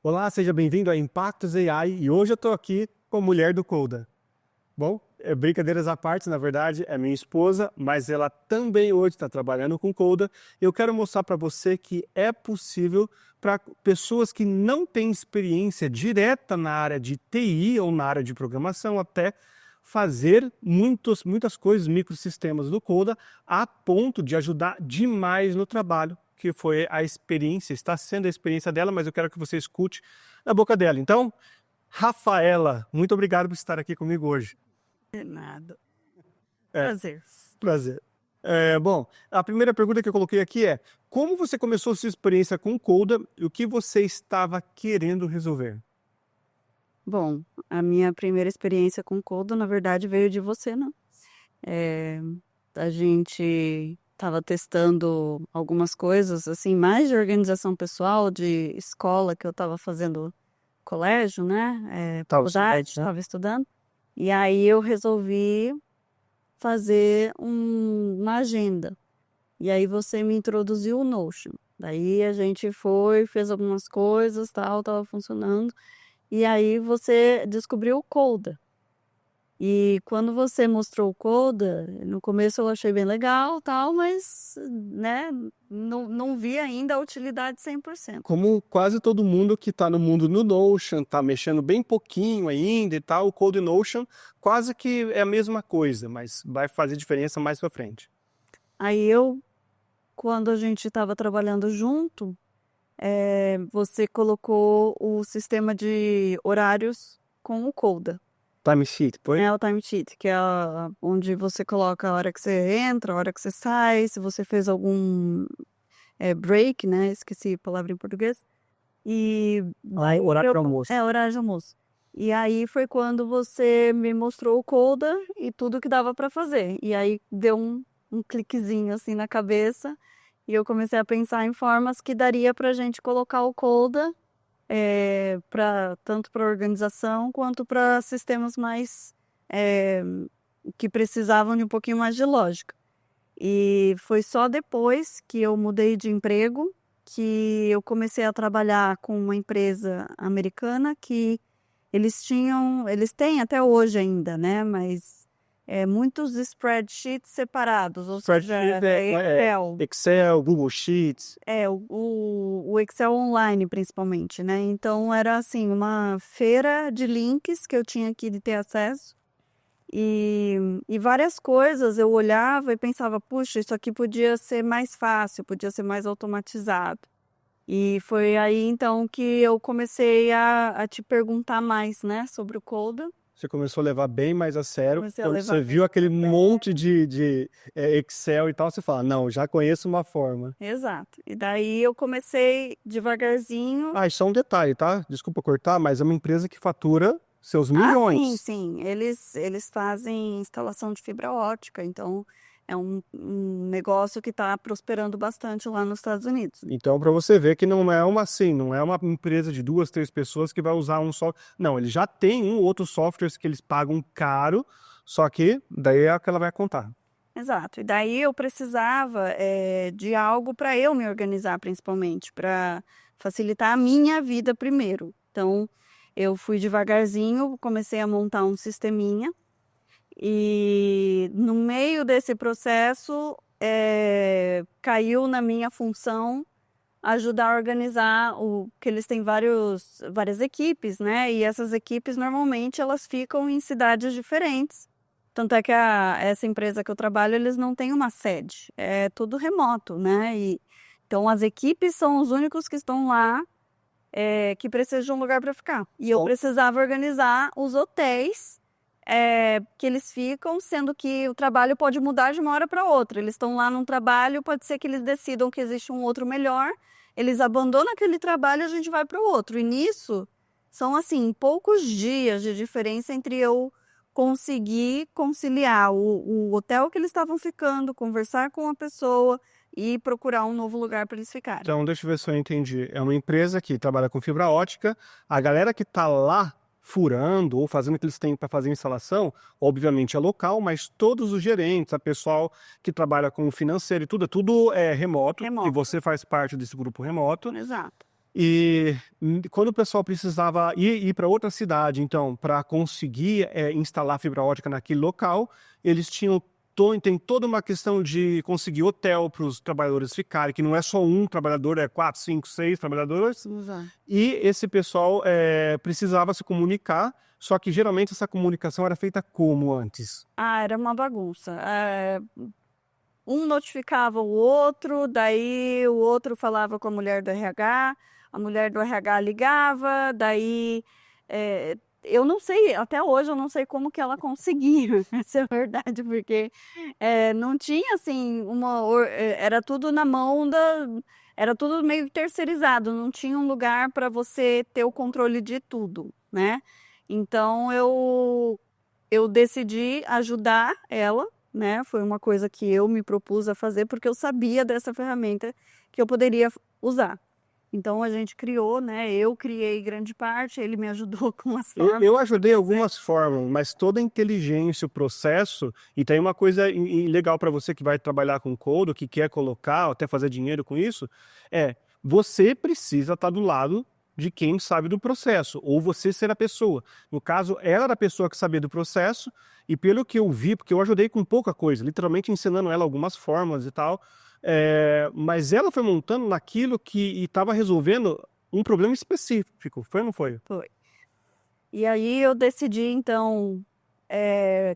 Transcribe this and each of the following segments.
Olá, seja bem-vindo a Impactos AI e hoje eu estou aqui com a mulher do Coda. Bom, brincadeiras à parte, na verdade, é minha esposa, mas ela também hoje está trabalhando com Coda. Eu quero mostrar para você que é possível para pessoas que não têm experiência direta na área de TI ou na área de programação até fazer muitas coisas, microsistemas do Coda, a ponto de ajudar demais no trabalho, que foi a experiência, está sendo a experiência dela, mas eu quero que você escute na boca dela. Então, Rafaela, muito obrigado por estar aqui comigo hoje. De nada. É, Prazer. prazer. Bom, a primeira pergunta que eu coloquei aqui é: como você começou sua experiência com Coda e o que você estava querendo resolver? Bom, a minha primeira experiência com Coda, na verdade, veio de você, né? Eh, a gente estava testando algumas coisas, assim, mais de organização pessoal, de escola, que eu estava fazendo colégio, né? Estava Faculdade, estudando, né? estava estudando. E aí eu resolvi fazer uma agenda. E aí você me introduziu o Notion. Daí a gente foi, fez algumas coisas, tal, estava funcionando. E aí você descobriu o Coda. E quando você mostrou o Coda, no começo eu achei bem legal, tal, mas, né, não vi ainda a utilidade 100%. Como quase todo mundo que está no mundo no Notion, está mexendo bem pouquinho ainda e tal, o Code Notion quase que é a mesma coisa, mas vai fazer diferença mais para frente. Aí quando a gente estava trabalhando junto, você colocou o sistema de horários com o Coda. Timesheet, foi? É o timesheet, que é onde você coloca a hora que você entra, a hora que você sai, se você fez algum break, né? Esqueci a palavra em português. E Ah, é horário de almoço. horário de almoço. E aí foi quando você me mostrou o Coda e tudo que dava para fazer. E aí deu um cliquezinho assim na cabeça e eu comecei a pensar em formas que daria para a gente colocar o Coda tanto para organização quanto para sistemas mais que precisavam de um pouquinho mais de lógica. E foi só depois que eu mudei de emprego que eu comecei a trabalhar com uma empresa americana que eles têm até hoje ainda, né? Mas muitos spreadsheets separados, ou seja, Excel. Excel, Google Sheets. O Excel online, principalmente, né? Então, era assim, uma feira de links que eu tinha aqui de ter acesso. E várias coisas eu olhava e pensava, puxa, isso aqui podia ser mais fácil, podia ser mais automatizado. E foi aí, então, que eu comecei a te perguntar mais, né, sobre o Coda. Você começou a levar bem mais a sério. Comecei a Quando levar você bem viu aquele a sério. monte de Excel e tal, você fala, não, já conheço uma forma. Exato. E daí eu comecei devagarzinho. Ah, e só um detalhe, tá? Desculpa cortar, mas é uma empresa que fatura seus Ah, sim, milhões. sim. Eles fazem instalação de fibra ótica, então é um negócio que está prosperando bastante lá nos Estados Unidos. Então, para você ver que não é uma assim, não é uma empresa de 2, 3 pessoas que vai usar um só. Não, eles já têm um ou outro software que eles pagam caro, só que daí é a que ela vai contar. Exato. E daí eu precisava de algo para eu me organizar, principalmente, para facilitar a minha vida primeiro. Então, eu fui devagarzinho, comecei a montar um sisteminha. E no meio desse processo, caiu na minha função ajudar a organizar que eles têm várias equipes, né? E essas equipes normalmente elas ficam em cidades diferentes. Tanto é que essa empresa que eu trabalho, eles não têm uma sede, é tudo remoto, né? Então as equipes são os únicos que estão lá, que precisam de um lugar para ficar. E eu precisava organizar os hotéis que eles ficam, sendo que o trabalho pode mudar de uma hora para outra. Eles estão lá num trabalho, pode ser que eles decidam que existe um outro melhor, eles abandonam aquele trabalho e a gente vai para o outro. E nisso, são assim, poucos dias de diferença entre eu conseguir conciliar o hotel que eles estavam ficando, conversar com a pessoa e procurar um novo lugar para eles ficarem. Então, deixa eu ver se eu entendi. É uma empresa que trabalha com fibra ótica. A galera que está lá furando ou fazendo o que eles têm para fazer a instalação, obviamente é local, mas todos os gerentes, a pessoal que trabalha com o financeiro e tudo é remoto. Remoto. E você faz parte desse grupo remoto. Exato. E quando o pessoal precisava ir para outra cidade, então, para conseguir instalar fibra ótica naquele local, eles tem toda uma questão de conseguir hotel para os trabalhadores ficarem, que não é só um trabalhador, é 4, 5, 6 trabalhadores. Exato. E esse pessoal precisava se comunicar, só que geralmente essa comunicação era feita como antes? Ah, era uma bagunça. Um notificava o outro, daí o outro falava com a mulher do RH, a mulher do RH ligava, daí eu não sei, até hoje eu não sei como que ela conseguia, essa é a verdade, porque não tinha assim era tudo na mão era tudo meio terceirizado, não tinha um lugar para você ter o controle de tudo, né? Então eu decidi ajudar ela, né? Foi uma coisa que eu me propus a fazer porque eu sabia dessa ferramenta que eu poderia usar. Então a gente criou, né? Eu criei grande parte, ele me ajudou com as formas. Eu ajudei algumas formas, mas toda a inteligência, o processo, e tem uma coisa legal para você que vai trabalhar com code, que quer colocar, ou até fazer dinheiro com isso, você precisa estar do lado de quem sabe do processo, ou você ser a pessoa. No caso, ela era a pessoa que sabia do processo, e pelo que eu vi, porque eu ajudei com pouca coisa, literalmente ensinando ela algumas formas e tal, mas ela foi montando naquilo que estava resolvendo um problema específico, foi ou não foi? Foi. E aí eu decidi, então,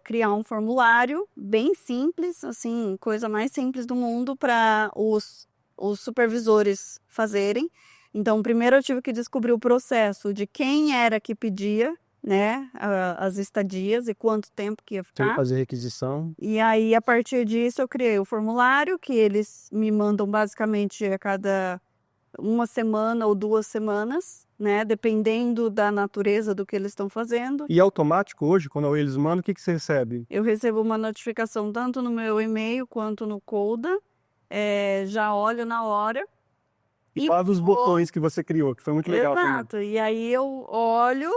criar um formulário bem simples, assim, coisa mais simples do mundo para os supervisores fazerem. Então, primeiro eu tive que descobrir o processo de quem era que pedia, né, as estadias e quanto tempo que ia Tem que ficar. fazer requisição. E aí, a partir disso, eu criei o formulário, que eles me mandam basicamente a cada uma semana ou 2 semanas, né? Dependendo da natureza do que eles estão fazendo. E automático hoje, quando eles mandam, o que você recebe? Eu recebo uma notificação tanto no meu e-mail quanto no Coda. Já olho na hora. E fala dos botões que você criou, que foi muito legal também. Exato. E aí eu olho,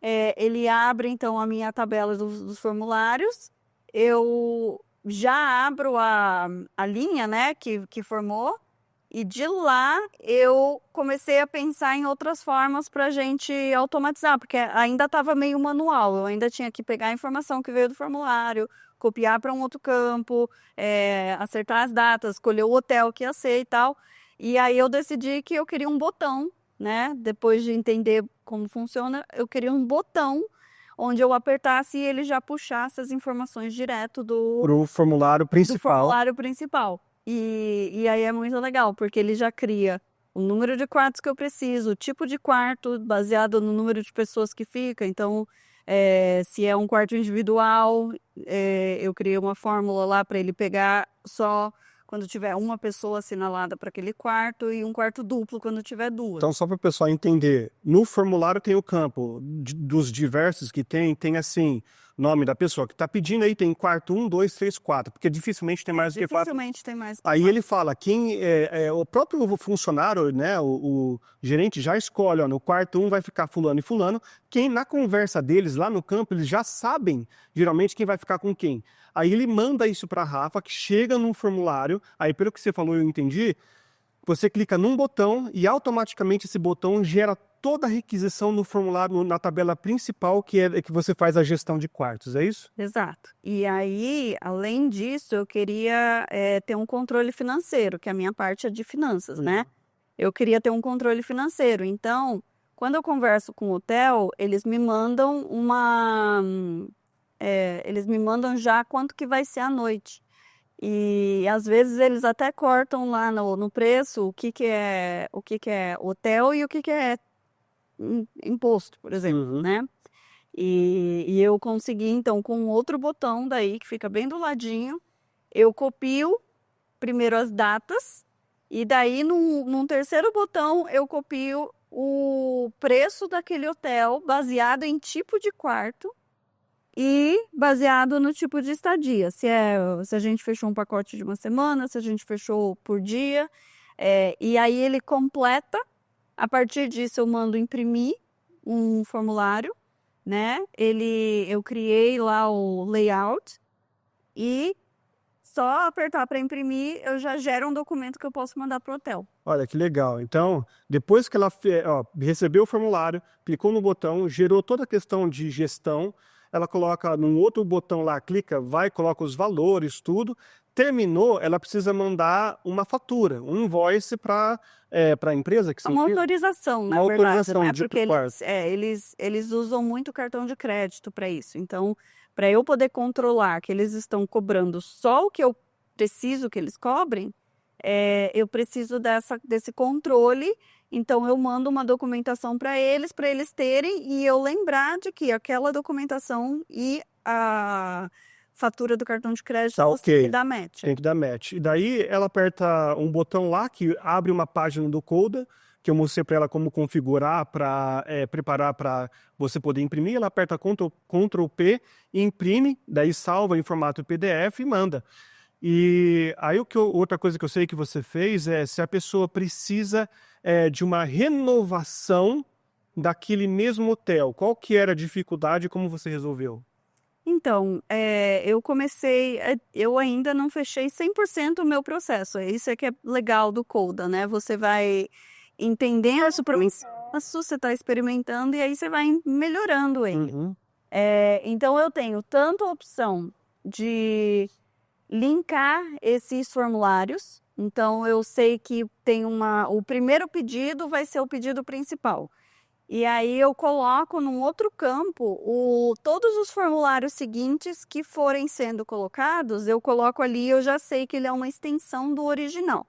ele abre então a minha tabela dos formulários. Eu já abro a linha, né, que formou. E de lá eu comecei a pensar em outras formas para a gente automatizar, porque ainda estava meio manual, eu ainda tinha que pegar a informação que veio do formulário, copiar para um outro campo, acertar as datas, escolher o hotel que ia ser e tal. E aí eu decidi que eu queria um botão, né? Depois de entender como funciona, eu queria um botão onde eu apertasse e ele já puxasse as informações direto Pro formulário do principal. formulário principal. E aí é muito legal, porque ele já cria o número de quartos que eu preciso, o tipo de quarto, baseado no número de pessoas que fica. Então, se é um quarto individual, eu criei uma fórmula lá para ele pegar só quando tiver uma pessoa assinalada para aquele quarto e um quarto duplo quando tiver 2. Então, só para o pessoal entender, no formulário tem o campo dos diversos que tem assim, nome da pessoa que está pedindo, aí tem quarto 1, 2, 3, 4, porque dificilmente tem mais do que 4. Dificilmente tem mais. Aí ele fala, o próprio funcionário, né, o gerente já escolhe, ó, no quarto 1 vai ficar fulano e fulano, quem na conversa deles lá no campo, eles já sabem geralmente quem vai ficar com quem. Aí ele manda isso para a Rafa, que chega num formulário, aí pelo que você falou eu entendi, você clica num botão e automaticamente esse botão gera toda a requisição no formulário, na tabela principal, que é que você faz a gestão de quartos, é isso? Exato. E aí, além disso, eu queria ter um controle financeiro, que a minha parte é de finanças, né? Eu queria ter um controle financeiro. Então, quando eu converso com o hotel, eles me mandam eles me mandam já quanto que vai ser a noite. E às vezes eles até cortam lá no preço o que é hotel e o que é imposto, por exemplo, né? E eu consegui, então, com outro botão daí, que fica bem do ladinho, eu copio primeiro as datas, e daí, num terceiro botão, eu copio o preço daquele hotel, baseado em tipo de quarto e baseado no tipo de estadia. Se a gente fechou um pacote de uma semana, se a gente fechou por dia, e aí ele completa. A partir disso, eu mando imprimir um formulário, né? Eu criei lá o layout e só apertar para imprimir, eu já gero um documento que eu posso mandar para o hotel. Olha que legal. Então, depois que ela recebeu o formulário, clicou no botão, gerou toda a questão de gestão, ela coloca num outro botão lá, clica, vai, coloca os valores, tudo. Terminou, ela precisa mandar uma fatura, um invoice para a empresa. Uma autorização, na uma verdade, autorização né? de Porque eles usam muito cartão de crédito para isso. Então, para eu poder controlar que eles estão cobrando só o que eu preciso que eles cobrem, eu preciso desse controle. Então, eu mando uma documentação para eles terem, e eu lembrar de que aquela documentação e a fatura do cartão de crédito Tá, tem ok. que dar match. Tem que dar match. E daí ela aperta um botão lá que abre uma página do Coda, que eu mostrei para ela como configurar para preparar para você poder imprimir. Ela aperta Ctrl P e imprime, daí salva em formato PDF e manda. E aí outra coisa que eu sei que você fez é se a pessoa precisa de uma renovação daquele mesmo hotel. Qual que era a dificuldade e como você resolveu? Então, eu ainda não fechei 100% o meu processo. Isso é que é legal do Coda, né? Você vai entendendo o processo, você está experimentando e aí você vai melhorando ele. Uhum. Então, eu tenho tanto a opção de linkar esses formulários. Então, eu sei que o primeiro pedido vai ser o pedido principal. E aí eu coloco num outro campo todos os formulários seguintes que forem sendo colocados, eu coloco ali, eu já sei que ele é uma extensão do original.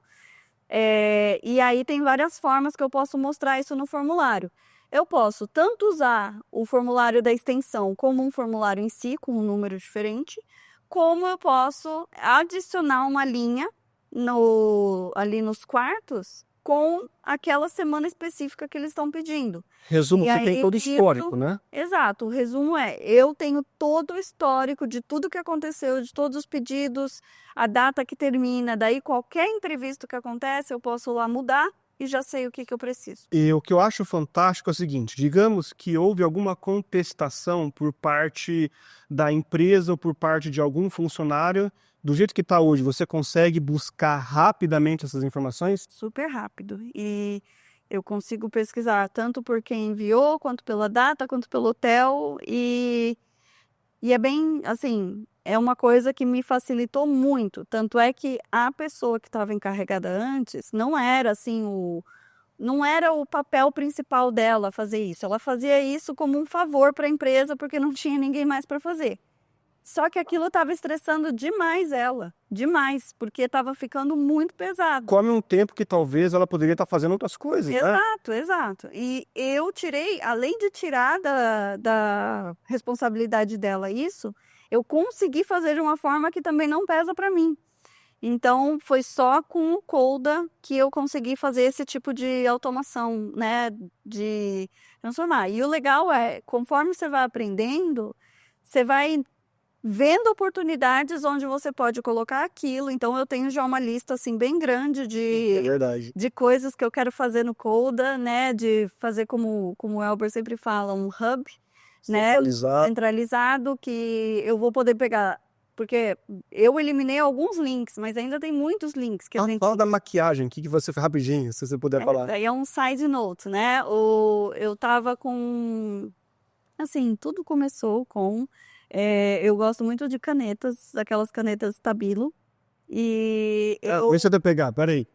E aí tem várias formas que eu posso mostrar isso no formulário. Eu posso tanto usar o formulário da extensão como um formulário em si, com um número diferente, como eu posso adicionar uma linha ali nos quartos com aquela semana específica que eles estão pedindo. Resumo, E você aí, tem todo o histórico, né? Exato, o resumo eu tenho todo o histórico de tudo que aconteceu, de todos os pedidos, a data que termina, daí qualquer imprevisto que acontece, eu posso lá mudar e já sei o que eu preciso. E o que eu acho fantástico é o seguinte, digamos que houve alguma contestação por parte da empresa ou por parte de algum funcionário, do jeito que está hoje, você consegue buscar rapidamente essas informações? Super rápido. E eu consigo pesquisar tanto por quem enviou, quanto pela data, quanto pelo hotel. E é bem, assim, é uma coisa que me facilitou muito. Tanto é que a pessoa que estava encarregada antes não era assim não era o papel principal dela fazer isso. Ela fazia isso como um favor para a empresa, porque não tinha ninguém mais para fazer. Só que aquilo estava estressando demais ela, demais, porque estava ficando muito pesado. Come um tempo que talvez ela poderia estar fazendo outras coisas, né? Exato, exato. E eu tirei, além de tirar da responsabilidade dela isso, eu consegui fazer de uma forma que também não pesa para mim. Então, foi só com o Coda que eu consegui fazer esse tipo de automação, né, de transformar. E o legal é, conforme você vai aprendendo, você vai vendo oportunidades onde você pode colocar aquilo. Então, eu tenho já uma lista, assim, bem grande É verdade. de coisas que eu quero fazer no Coda, né, de fazer como o Elber sempre fala, um hub, né, centralizado, que eu vou poder pegar. Porque eu eliminei alguns links, mas ainda tem muitos links que a gente... Fala da maquiagem, o que você fez rapidinho, se você puder falar. Daí é um side note, né? Eu tava com... Assim, tudo começou com... eu gosto muito de canetas, aquelas canetas Stabilo. E Deixa eu pegar, peraí.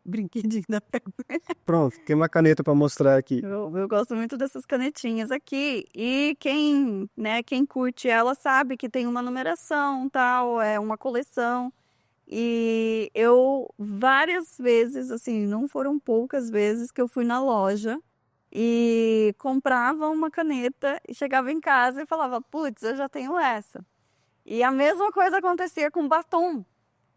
Brinquedinho da Pepper. Pronto, tem uma caneta para mostrar aqui. Eu gosto muito dessas canetinhas aqui. E quem curte ela sabe que tem uma numeração, tal, é uma coleção. E eu várias vezes, assim, não foram poucas vezes que eu fui na loja e comprava uma caneta e chegava em casa e falava, putz, eu já tenho essa. E a mesma coisa acontecia com batom.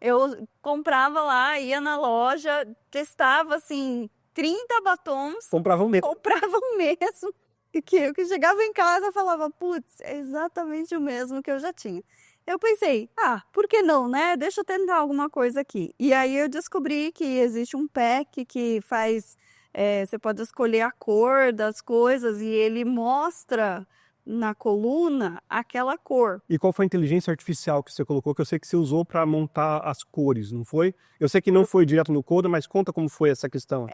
Eu comprava lá, ia na loja, testava, assim, 30 batons. Comprava o mesmo. Comprava o mesmo. E que eu que chegava em casa falava, putz, é exatamente o mesmo que eu já tinha. Eu pensei, por que não, né? Deixa eu tentar alguma coisa aqui. E aí eu descobri que existe um pack que faz... você pode escolher a cor das coisas e ele mostra na coluna aquela cor. E qual foi a inteligência artificial que você colocou, que eu sei que você usou para montar as cores, não foi? Eu sei que não foi direto no Coda, mas conta como foi essa questão.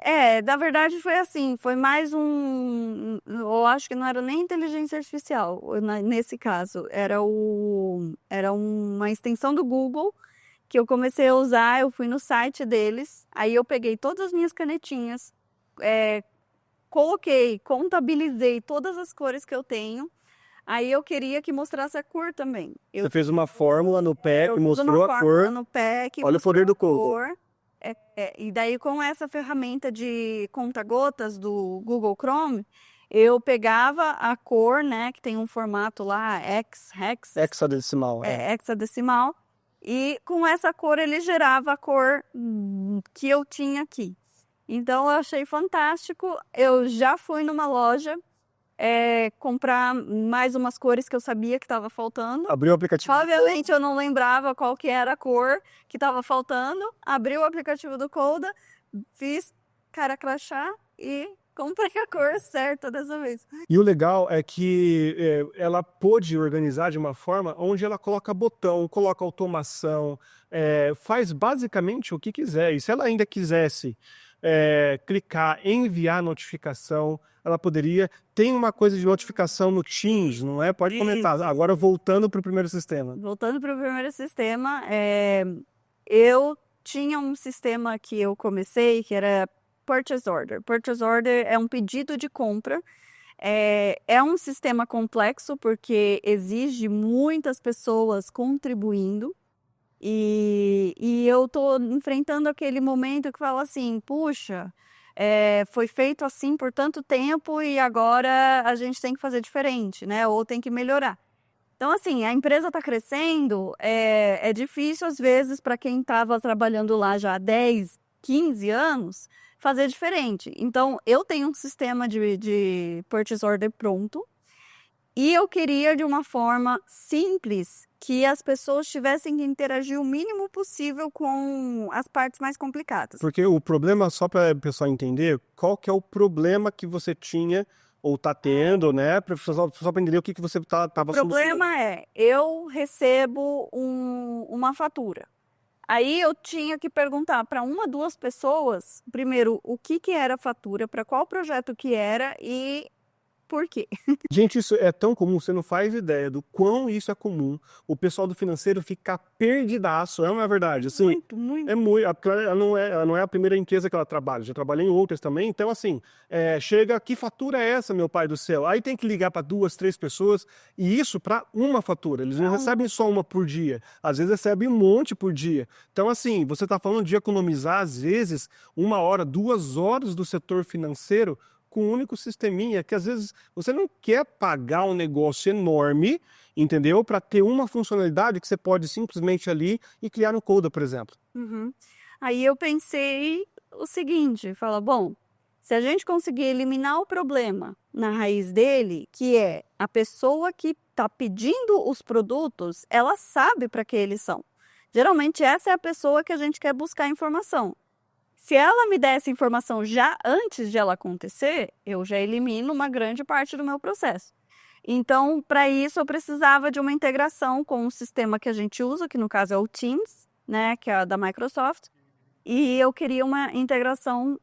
Na verdade foi assim, foi mais eu acho que não era nem inteligência artificial, nesse caso, era uma extensão do Google que eu comecei a usar, eu fui no site deles, aí eu peguei todas as minhas canetinhas, contabilizei todas as cores que eu tenho. Aí eu queria que mostrasse a cor também. Você fez uma fórmula no pack, mostrou a cor. No pack, olha o poder do Coda. cor. E daí com essa ferramenta de conta-gotas do Google Chrome, eu pegava a cor, né, que tem um formato lá, Hexadecimal. hexadecimal, e com essa cor ele gerava a cor que eu tinha aqui. Então eu achei fantástico. Eu já fui numa loja comprar mais umas cores que eu sabia que estava faltando. Abriu o aplicativo. Obviamente eu não lembrava qual que era a cor que estava faltando. Abri o aplicativo do Coda, fiz cara crachá e comprei a cor certa dessa vez. E o legal é que ela pôde organizar de uma forma onde ela coloca botão, coloca automação, faz basicamente o que quiser. E se ela ainda quisesse clicar, enviar notificação, ela poderia. Tem uma coisa de notificação no Teams, não é? Pode comentar. Agora voltando para o primeiro sistema. Voltando para o primeiro sistema, eu tinha um sistema que eu comecei que era Purchase Order. Purchase Order é um pedido de compra. É um sistema complexo porque exige muitas pessoas contribuindo. E eu estou enfrentando aquele momento que fala assim, puxa, foi feito assim por tanto tempo e agora a gente tem que fazer diferente, né? Ou tem que melhorar. Então, assim, a empresa está crescendo, é difícil às vezes para quem estava trabalhando lá já há 10, 15 anos, fazer diferente. Então, eu tenho um sistema de purchase order pronto, e eu queria de uma forma simples que as pessoas tivessem que interagir o mínimo possível com as partes mais complicadas. Porque o problema, só para o pessoal entender, qual que é o problema que você tinha ou está tendo, né? Só para entender o que você estava O problema eu recebo uma fatura. Aí eu tinha que perguntar para uma, duas pessoas, primeiro, o que era a fatura, para qual projeto que era e por quê? Gente, isso é tão comum, você não faz ideia do quão isso é comum. O pessoal do financeiro fica perdidaço, não é verdade? Assim, Muito, muito. É muito. Ela não é a primeira empresa que ela trabalha, já trabalhei em outras também. Então, assim, chega, que fatura é essa, meu pai do céu? Aí tem que ligar para 2, 3 pessoas, e isso para uma fatura. Eles não recebem só uma por dia, às vezes recebem um monte por dia. Então, assim, você está falando de economizar, às vezes, 1 hora, 2 horas do setor financeiro com um único sisteminha, que às vezes você não quer pagar um negócio enorme, entendeu? Para ter uma funcionalidade que você pode simplesmente ali e criar no Coda, por exemplo. Uhum. Aí eu pensei o seguinte, fala, bom, se a gente conseguir eliminar o problema na raiz dele, que é a pessoa que está pedindo os produtos, ela sabe para que eles são. Geralmente essa é a pessoa que a gente quer buscar informação. Se ela me der essa informação já antes de ela acontecer, eu já elimino uma grande parte do meu processo. Então, para isso, eu precisava de uma integração com o sistema que a gente usa, que no caso é o Teams, né, que é da Microsoft. E eu queria uma integração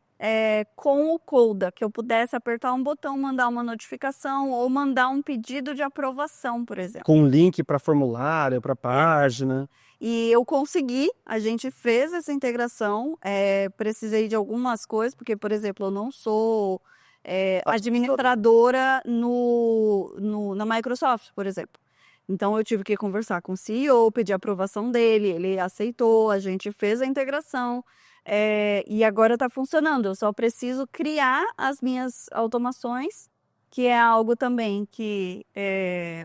com o Coda, que eu pudesse apertar um botão, mandar uma notificação ou mandar um pedido de aprovação, por exemplo. Com link para formulário, para página. E eu consegui, a gente fez essa integração, precisei de algumas coisas, porque, por exemplo, eu não sou administradora na Microsoft, por exemplo. Então, eu tive que conversar com o CEO, pedir a aprovação dele, ele aceitou, a gente fez a integração, e agora está funcionando. Eu só preciso criar as minhas automações, que é algo também que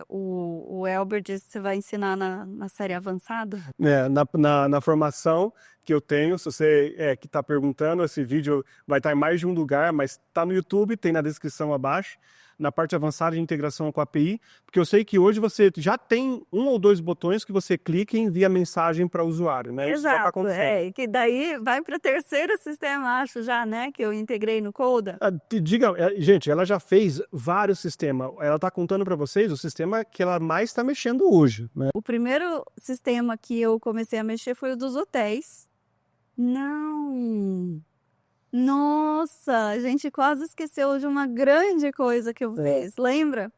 o Elber disse que você vai ensinar na série avançada. Na formação, que eu tenho. Se você que está perguntando, esse vídeo vai estar em mais de um lugar, mas está no YouTube, tem na descrição abaixo, na parte avançada de integração com a API, porque eu sei que hoje você já tem 1 ou 2 botões que você clica e envia mensagem para o usuário, né? Isso já tá Exato, acontecendo. que daí vai para o terceiro sistema, acho já, né, que eu integrei no Coda. Gente, ela já fez vários sistemas. Ela está contando para vocês o sistema que ela mais está mexendo hoje, né? O primeiro sistema que eu comecei a mexer foi o dos hotéis. Não! Nossa, a gente quase esqueceu de uma grande coisa que eu fiz, lembra?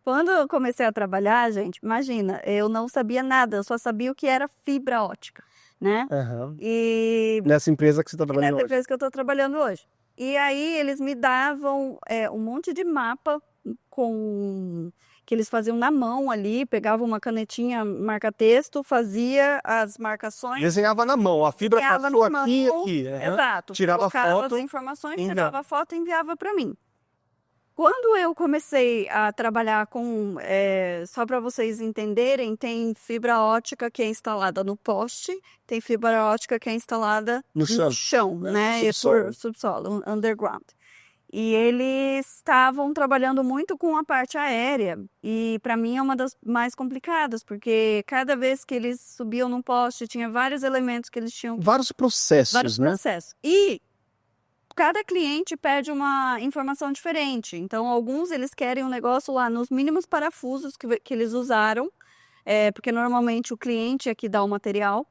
Quando eu comecei a trabalhar, gente, imagina, eu não sabia nada, eu só sabia o que era fibra ótica, né? E Nessa empresa que você está trabalhando nessa hoje. empresa que eu estou trabalhando hoje. E aí eles me davam um monte de mapa que eles faziam na mão ali, pegavam uma canetinha marca-texto, fazia as marcações. Desenhava na mão, a fibra Desenhava passou na aqui e mão, aqui. Exato. Tirava Colocava foto. as informações, enviava. tirava a foto e enviava para mim. Quando eu comecei a trabalhar com, só para vocês entenderem, tem fibra ótica que é instalada no poste, tem fibra ótica que é instalada No chão, né? Subsolo. Subsolo, underground. E eles estavam trabalhando muito com a parte aérea, e para mim é uma das mais complicadas, porque cada vez que eles subiam num poste, tinha vários elementos que eles tinham. Vários processos, né? E cada cliente pede uma informação diferente. Então, alguns eles querem um negócio lá nos mínimos parafusos que eles usaram, porque normalmente o cliente é que dá o material,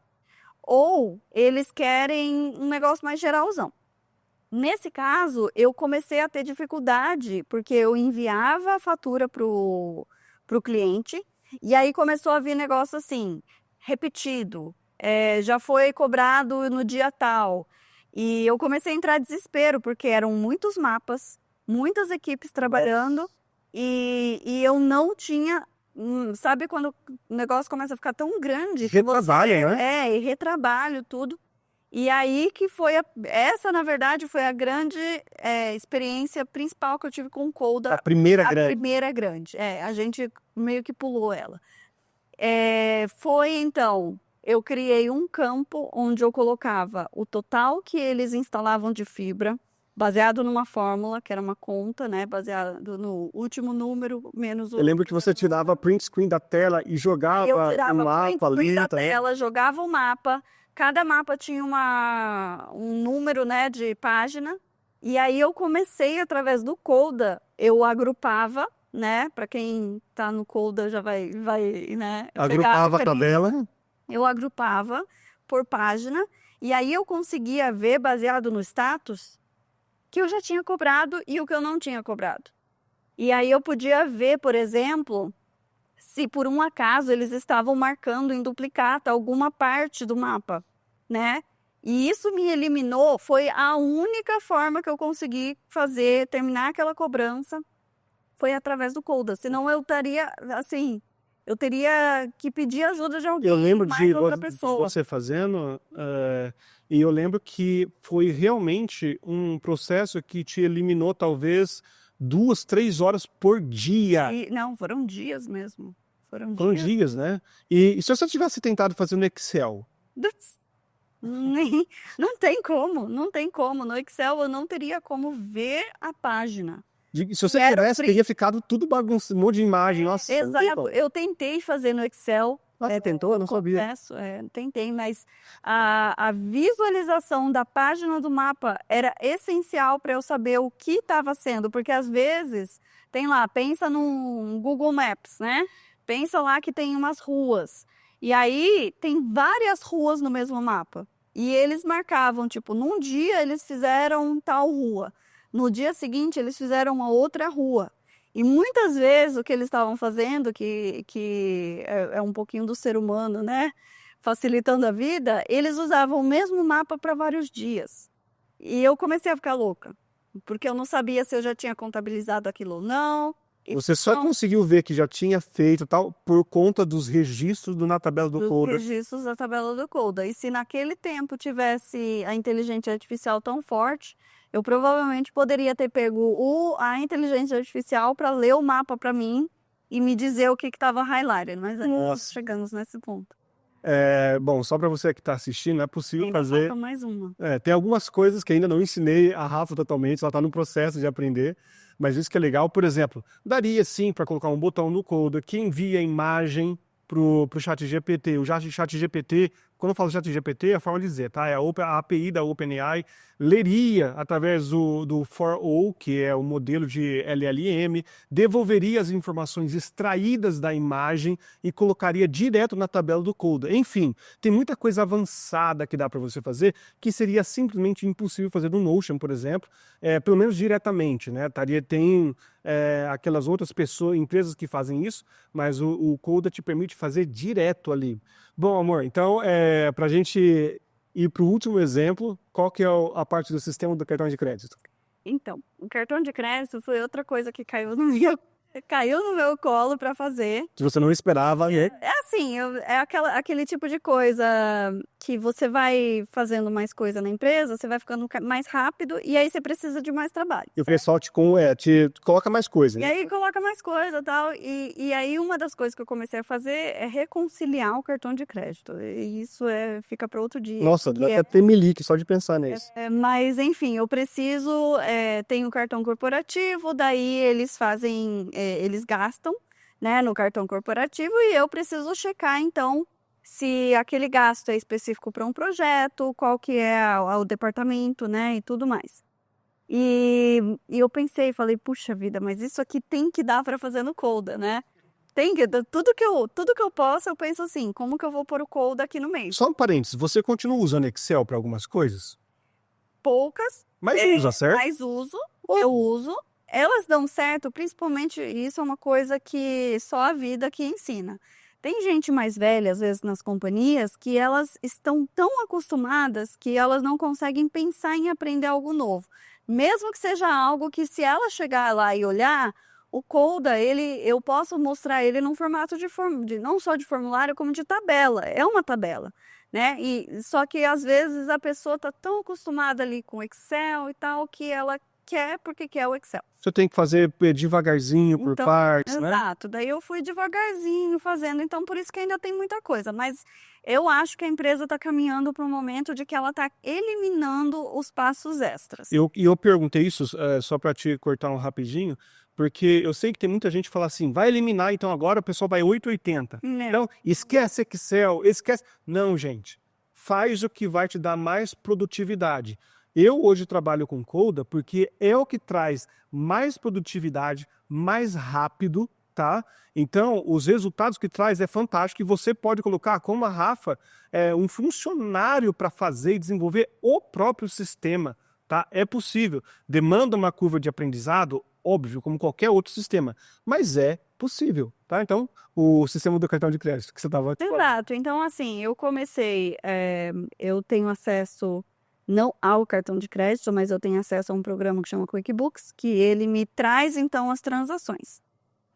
ou eles querem um negócio mais geralzão. Nesse caso, eu comecei a ter dificuldade, porque eu enviava a fatura pro cliente, e aí começou a vir negócio assim, repetido, já foi cobrado no dia tal. E eu comecei a entrar em desespero, porque eram muitos mapas, muitas equipes trabalhando, e eu não tinha. Sabe quando o negócio começa a ficar tão grande? Retrabalho, né? E retrabalho, tudo. E aí que foi essa, na verdade, foi a grande experiência principal que eu tive com o Coda. A primeira A grande. primeira grande. A gente meio que pulou ela. Foi então, eu criei um campo onde eu colocava o total que eles instalavam de fibra, baseado numa fórmula, que era uma conta, né? Baseado no último número menos o. Eu lembro que você tirava print screen da tela e jogava o mapa ali. Da tela, jogava o mapa. Cada mapa tinha um número, né, de página. E aí eu comecei, através do Coda, eu agrupava, né? Para quem está no Coda já vai, né? Agrupava a tabela. Eu agrupava por página. E aí eu conseguia ver, baseado no status, que eu já tinha cobrado e o que eu não tinha cobrado. E aí eu podia ver, por exemplo, se por um acaso eles estavam marcando em duplicata alguma parte do mapa, né? E isso me eliminou, foi a única forma que eu consegui terminar aquela cobrança, foi através do Coda. Senão eu estaria, assim, eu teria que pedir ajuda de alguém. Eu lembro de outra pessoa. você fazendo, e eu lembro que foi realmente um processo que te eliminou talvez 2, 3 horas por dia. Não, foram dias mesmo. Foram dias, né? E se você tivesse tentado fazer no Excel? Não tem como, não tem como. No Excel eu não teria como ver a página. Se você tivesse, teria ficado tudo bagunçado, um monte de imagem. Nossa, exato, eu tentei fazer no Excel. Tentou? Eu não sabia. Confesso, tentei, mas a visualização da página do mapa era essencial para eu saber o que estava sendo, porque às vezes, tem lá, pensa num Google Maps, né? Pensa lá que tem umas ruas, e aí tem várias ruas no mesmo mapa, e eles marcavam, tipo, num dia eles fizeram tal rua, no dia seguinte eles fizeram uma outra rua. E muitas vezes o que eles estavam fazendo, que é um pouquinho do ser humano, né? Facilitando a vida, eles usavam o mesmo mapa para vários dias. E eu comecei a ficar louca, porque eu não sabia se eu já tinha contabilizado aquilo ou não. Você só conseguiu ver que já tinha feito tal por conta dos registros na tabela do Coda. Dos registros da tabela do Coda. E se naquele tempo tivesse a inteligência artificial tão forte, eu provavelmente poderia ter pego a inteligência artificial para ler o mapa para mim e me dizer o que estava highlighted, mas nós chegamos nesse ponto. Bom, só para você que está assistindo, é possível Ainda fazer. falta mais uma. Tem algumas coisas que ainda não ensinei a Rafa totalmente, ela está no processo de aprender, mas isso que é legal. Por exemplo, daria sim para colocar um botão no Coda que envia a imagem pro ChatGPT. O ChatGPT, quando eu falo ChatGPT, é a forma de dizer, tá? É a API da OpenAI, leria através do For-All, que é o modelo de LLM, devolveria as informações extraídas da imagem e colocaria direto na tabela do Coda. Enfim, tem muita coisa avançada que dá para você fazer que seria simplesmente impossível fazer no Notion, por exemplo, pelo menos diretamente, né? Tem aquelas outras pessoas, empresas que fazem isso, mas o Coda te permite fazer direto ali. Bom, amor, então para a gente ir para o último exemplo, qual que é a parte do sistema do cartão de crédito? Então, o cartão de crédito foi outra coisa que caiu no meu colo para fazer. Se você não esperava, É assim, aquele tipo de coisa que você vai fazendo mais coisa na empresa, você vai ficando mais rápido e aí você precisa de mais trabalho. E o pessoal te coloca mais coisa, E né? aí coloca mais coisa e tal. E aí uma das coisas que eu comecei a fazer é reconciliar o cartão de crédito. E isso fica para outro dia. Nossa, dá até tremelique só de pensar nisso. Mas enfim, eu preciso, tenho o cartão corporativo, daí eles eles gastam, né, no cartão corporativo e eu preciso checar então se aquele gasto é específico para um projeto, qual que é o departamento, né, e tudo mais. E eu falei, puxa vida, mas isso aqui tem que dar para fazer no Coda, né? Tudo que eu posso, eu penso assim, como que eu vou pôr o Coda aqui no meio? Só um parênteses, você continua usando Excel para algumas coisas? Poucas, Mas usa, certo? mas eu uso. Elas dão certo, principalmente isso é uma coisa que só a vida que ensina. Tem gente mais velha, às vezes, nas companhias, que elas estão tão acostumadas que elas não conseguem pensar em aprender algo novo. Mesmo que seja algo que, se ela chegar lá e olhar, o Coda, eu posso mostrar ele num formato não só de formulário, como de tabela. É uma tabela, né? Só que, às vezes, a pessoa está tão acostumada ali com Excel e tal, que ela quer porque quer o Excel. Você tem que fazer devagarzinho, por partes, né? Exato, daí eu fui devagarzinho fazendo, então por isso que ainda tem muita coisa, mas eu acho que a empresa está caminhando para um momento de que ela está eliminando os passos extras. Eu perguntei isso só para te cortar um rapidinho, porque eu sei que tem muita gente que fala assim, vai eliminar, então agora o pessoal vai 880. Então, esquece Excel, esquece... Não, gente, faz o que vai te dar mais produtividade. Eu hoje trabalho com Coda porque é o que traz mais produtividade, mais rápido, tá? Então, os resultados que traz é fantástico e você pode colocar, como a Rafa, um funcionário para fazer e desenvolver o próprio sistema, tá? É possível. Demanda uma curva de aprendizado, óbvio, como qualquer outro sistema, mas é possível, tá? Então, o sistema do cartão de crédito que você estava falando. Exato. Então, assim, eu comecei, eu tenho acesso não ao cartão de crédito, mas eu tenho acesso a um programa que chama QuickBooks, que ele me traz, então, as transações.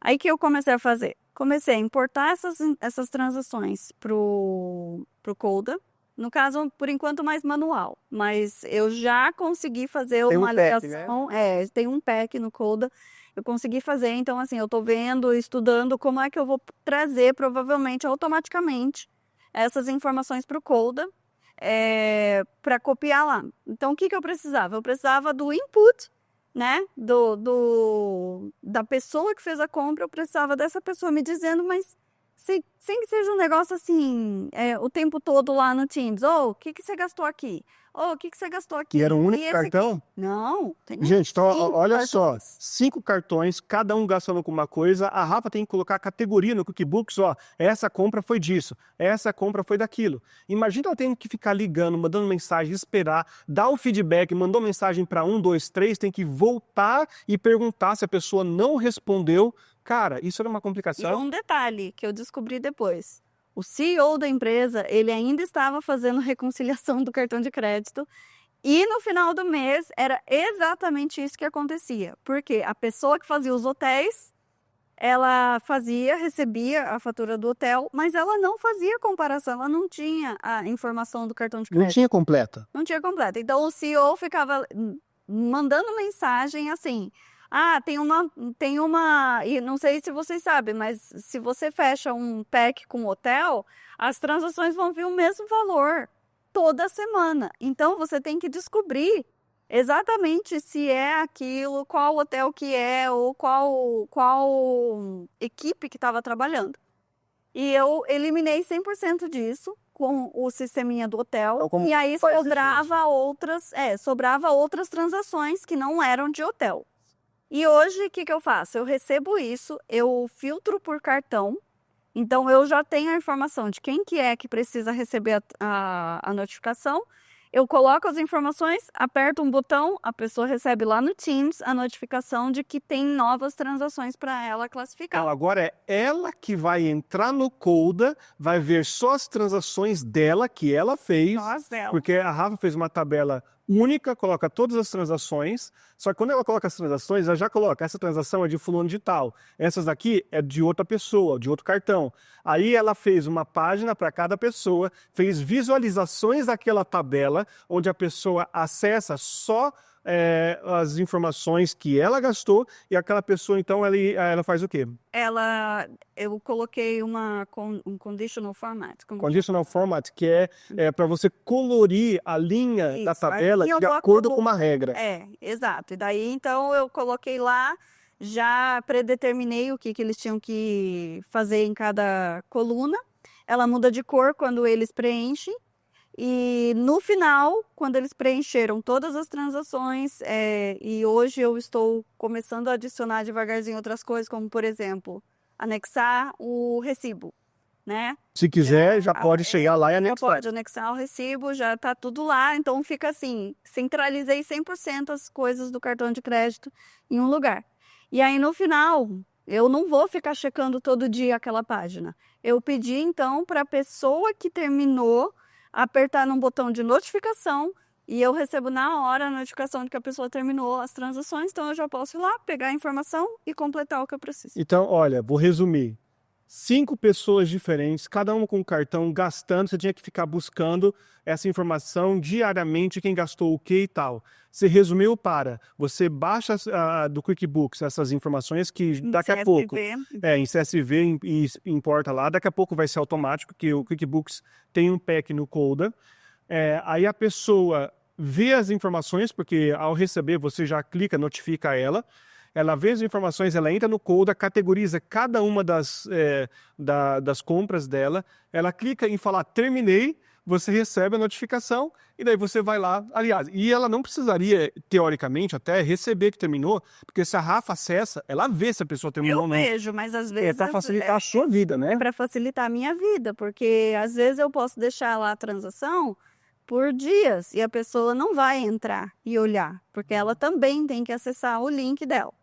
Aí que eu comecei a fazer? Comecei a importar essas transações pro Coda. No caso, por enquanto, mais manual. Mas eu já consegui fazer uma ligação. Né? Tem um pack no Coda. Eu consegui fazer. Então, assim, eu estou vendo, estudando como é que eu vou trazer, provavelmente, automaticamente, essas informações para o Coda para copiar lá. Então, o que eu precisava? Eu precisava do input, né, da pessoa que fez a compra. Eu precisava dessa pessoa me dizendo, mas sem que seja um negócio assim, o tempo todo lá no Teams. O que você gastou aqui? O que você gastou aqui? E era um único cartão? Não. Gente, então, olha só, 5 cartões, cada um gastando com uma coisa. A Rafa tem que colocar a categoria no QuickBooks, ó, essa compra foi disso, essa compra foi daquilo. Imagina ela tendo que ficar ligando, mandando mensagem, esperar, dar o feedback, mandou mensagem para 1, 2, 3, tem que voltar e perguntar se a pessoa não respondeu. Cara, isso era uma complicação. E um detalhe que eu descobri depois. O CEO da empresa, ele ainda estava fazendo reconciliação do cartão de crédito e no final do mês era exatamente isso que acontecia. Porque a pessoa que fazia os hotéis, ela recebia a fatura do hotel, mas ela não fazia comparação, ela não tinha a informação do cartão de crédito. Não tinha completa. Não tinha completa. Então o CEO ficava mandando mensagem assim... e não sei se vocês sabem, mas se você fecha um pack com hotel, as transações vão vir o mesmo valor toda semana. Então, você tem que descobrir exatamente se é aquilo, qual hotel que é, ou qual equipe que estava trabalhando. E eu eliminei 100% disso com o sisteminha do hotel. Então, E aí sobrava outras transações que não eram de hotel. E hoje, o que eu faço? Eu recebo isso, eu filtro por cartão, então eu já tenho a informação de quem que é que precisa receber a notificação. Eu coloco as informações, aperto um botão, a pessoa recebe lá no Teams a notificação de que tem novas transações para ela classificar. Então, agora é ela que vai entrar no Coda, vai ver só as transações dela, que ela fez, porque a Rafa fez uma tabela única, coloca todas as transações, só que quando ela coloca as transações, ela já coloca, essa transação é de fulano de tal, essas daqui é de outra pessoa, de outro cartão. Aí ela fez uma página para cada pessoa, fez visualizações daquela tabela, onde a pessoa acessa só as informações que ela gastou, e aquela pessoa, então, ela faz o quê? Eu coloquei um conditional format. Conditional format, que é para você colorir a linha da Isso, tabela aí eu de vou acordo com uma regra. Exato. E daí, então, eu coloquei lá, já predeterminei o que eles tinham que fazer em cada coluna. Ela muda de cor quando eles preenchem. E no final, quando eles preencheram todas as transações, e hoje eu estou começando a adicionar devagarzinho outras coisas, como, por exemplo, anexar o recibo, né? Se quiser, já pode chegar lá e anexar. Já pode anexar o recibo, já está tudo lá. Então, fica assim, centralizei 100% as coisas do cartão de crédito em um lugar. E aí, no final, eu não vou ficar checando todo dia aquela página. Eu pedi, então, para a pessoa que terminou apertar num botão de notificação e eu recebo na hora a notificação de que a pessoa terminou as transações, então eu já posso ir lá, pegar a informação e completar o que eu preciso. Então, olha, vou resumir. 5 pessoas diferentes, cada uma com um cartão, gastando, você tinha que ficar buscando essa informação diariamente, quem gastou o que e tal. Você resumiu você baixa do QuickBooks essas informações que daqui a pouco, em CSV e importa lá, daqui a pouco vai ser automático, que o QuickBooks tem um pack no Coda. Aí a pessoa vê as informações, porque ao receber você já clica, notifica ela vê as informações, ela entra no Coda, categoriza cada uma das compras dela, ela clica em falar terminei, você recebe a notificação e daí você vai lá, aliás, e ela não precisaria, teoricamente, até receber que terminou, porque se a Rafa acessa, ela vê se a pessoa terminou ou não. Eu vejo, mas às vezes... para facilitar a sua vida, né? Para facilitar a minha vida, porque às vezes eu posso deixar lá a transação por dias e a pessoa não vai entrar e olhar, porque ela também tem que acessar o link dela.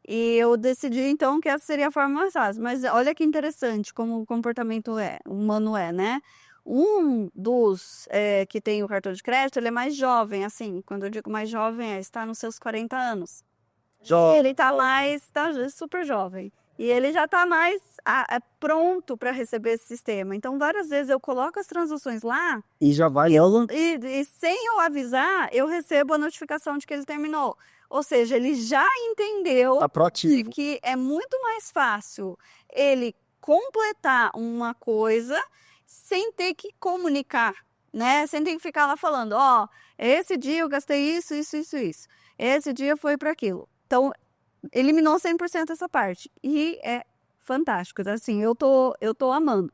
E eu decidi, então, que essa seria a forma mais fácil. Mas olha que interessante como o comportamento humano né? Um dos que tem o cartão de crédito, ele é mais jovem, assim. Quando eu digo mais jovem, está nos seus 40 anos. Ele está super jovem. E ele já está mais pronto para receber esse sistema. Então, várias vezes eu coloco as transações lá... E já vai... E sem eu avisar, eu recebo a notificação de que ele terminou. Ou seja, ele já entendeu de que é muito mais fácil ele completar uma coisa sem ter que comunicar, né? Sem ter que ficar lá falando, esse dia eu gastei isso. Esse dia foi para aquilo. Então, eliminou 100% essa parte. E é fantástico. Assim, eu tô amando.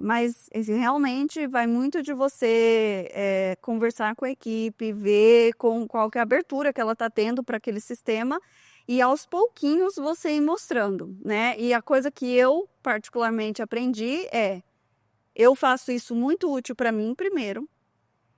Mas assim, realmente vai muito de você conversar com a equipe, ver qual que é a abertura que ela está tendo para aquele sistema e aos pouquinhos você ir mostrando, né? E a coisa que eu particularmente aprendi eu faço isso muito útil para mim primeiro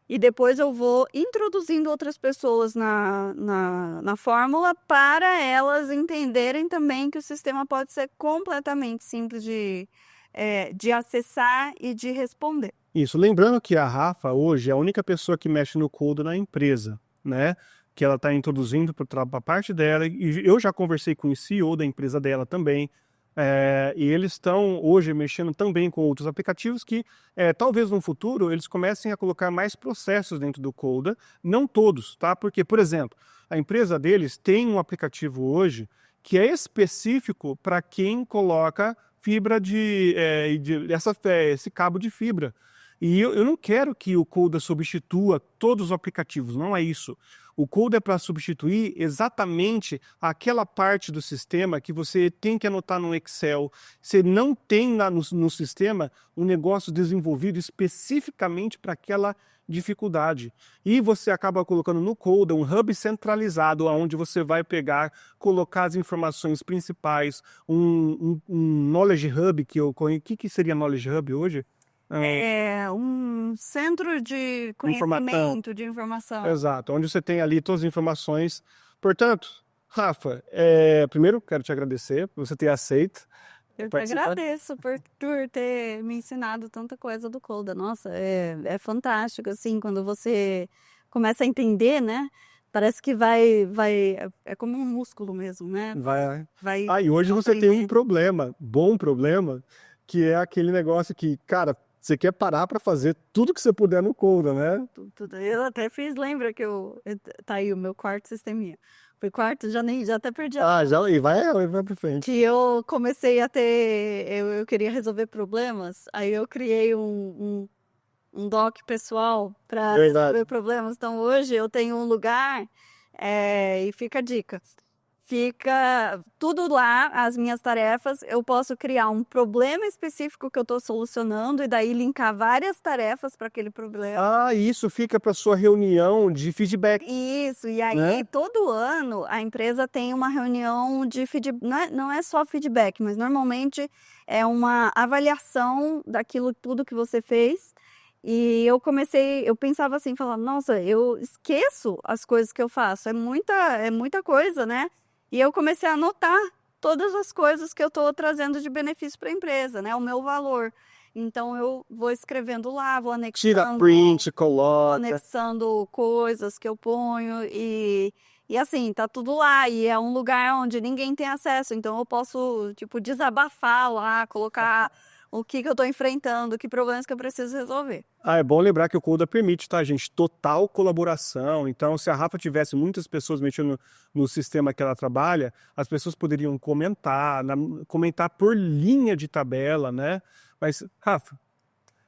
e depois eu vou introduzindo outras pessoas na fórmula para elas entenderem também que o sistema pode ser completamente simples de acessar e de responder. Isso, lembrando que a Rafa hoje é a única pessoa que mexe no Coda na empresa, né? Que ela está introduzindo para a parte dela, e eu já conversei com o CEO da empresa dela também, E eles estão hoje mexendo também com outros aplicativos que talvez no futuro eles comecem a colocar mais processos dentro do Coda, não todos, tá? Porque, por exemplo, a empresa deles tem um aplicativo hoje que é específico para quem coloca fibra esse cabo de fibra. E eu não quero que o Coda substitua todos os aplicativos, não é isso. O Coda é para substituir exatamente aquela parte do sistema que você tem que anotar no Excel. Você não tem lá no sistema um negócio desenvolvido especificamente para aquela dificuldade. E você acaba colocando no Coda um hub centralizado, onde você vai pegar, colocar as informações principais, um Knowledge Hub, o que seria Knowledge Hub hoje? É um centro de conhecimento, de informação. Exato, onde você tem ali todas as informações. Portanto, Rafa, primeiro quero te agradecer por você ter aceito. Eu te agradeço por ter me ensinado tanta coisa do Coda. Nossa, é fantástico, assim, quando você começa a entender, né? Parece que é como um músculo mesmo, né? E hoje você tem um bom problema, que é aquele negócio que, cara, você quer parar para fazer tudo que você puder no Coda, né? Tudo. Eu até lembra que tá aí o meu quarto sisteminha. Foi quarto, já até perdi a... E vai pra frente. Que eu comecei a ter... Eu queria resolver problemas, aí eu criei um doc pessoal para resolver problemas. Então hoje eu tenho um lugar, e fica a dica. Fica tudo lá, as minhas tarefas. Eu posso criar um problema específico que eu estou solucionando e daí linkar várias tarefas para aquele problema. Isso fica para sua reunião de feedback. Isso, e aí, né? Todo ano a empresa tem uma reunião de feedback, não é só feedback, mas normalmente é uma avaliação daquilo tudo que você fez. E eu pensava assim, falando, nossa, eu esqueço as coisas que eu faço, é muita coisa, né? E eu comecei a anotar todas as coisas que eu estou trazendo de benefício para a empresa, né? O meu valor. Então, eu vou escrevendo lá, vou anexando... Tira print, coloca... Anexando coisas que eu ponho e assim, tá tudo lá. E é um lugar onde ninguém tem acesso. Então, eu posso, tipo, desabafar lá, colocar... o que eu estou enfrentando, que problemas que eu preciso resolver. É bom lembrar que o Coda permite, tá, gente? Total colaboração. Então, se a Rafa tivesse muitas pessoas mexendo no sistema que ela trabalha, as pessoas poderiam comentar por linha de tabela, né? Mas, Rafa,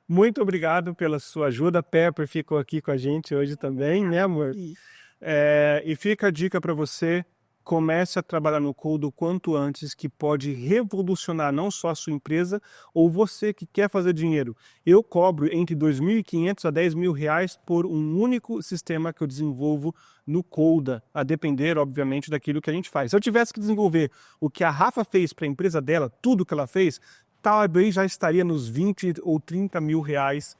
muito obrigado pela sua ajuda. A Pepper ficou aqui com a gente hoje também, né, amor? E fica a dica para você. Comece a trabalhar no Coda o quanto antes, que pode revolucionar não só a sua empresa ou você que quer fazer dinheiro. Eu cobro entre R$ 2.500 a R$ 10.000 por um único sistema que eu desenvolvo no Coda, a depender, obviamente, daquilo que a gente faz. Se eu tivesse que desenvolver o que a Rafa fez para a empresa dela, tudo que ela fez, talvez já estaria nos 20 ou 30 mil reais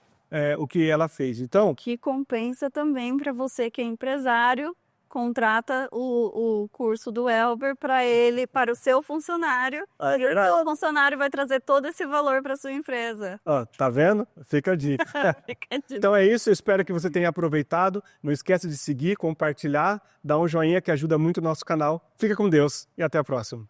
o que ela fez. Então, que compensa também para você que é empresário, contrata o curso do Elber para o seu funcionário, e o seu funcionário vai trazer todo esse valor para sua empresa. Tá vendo? Fica a dica. Então é isso, eu espero que você tenha aproveitado. Não esqueça de seguir, compartilhar, dar um joinha que ajuda muito o nosso canal. Fica com Deus e até a próxima.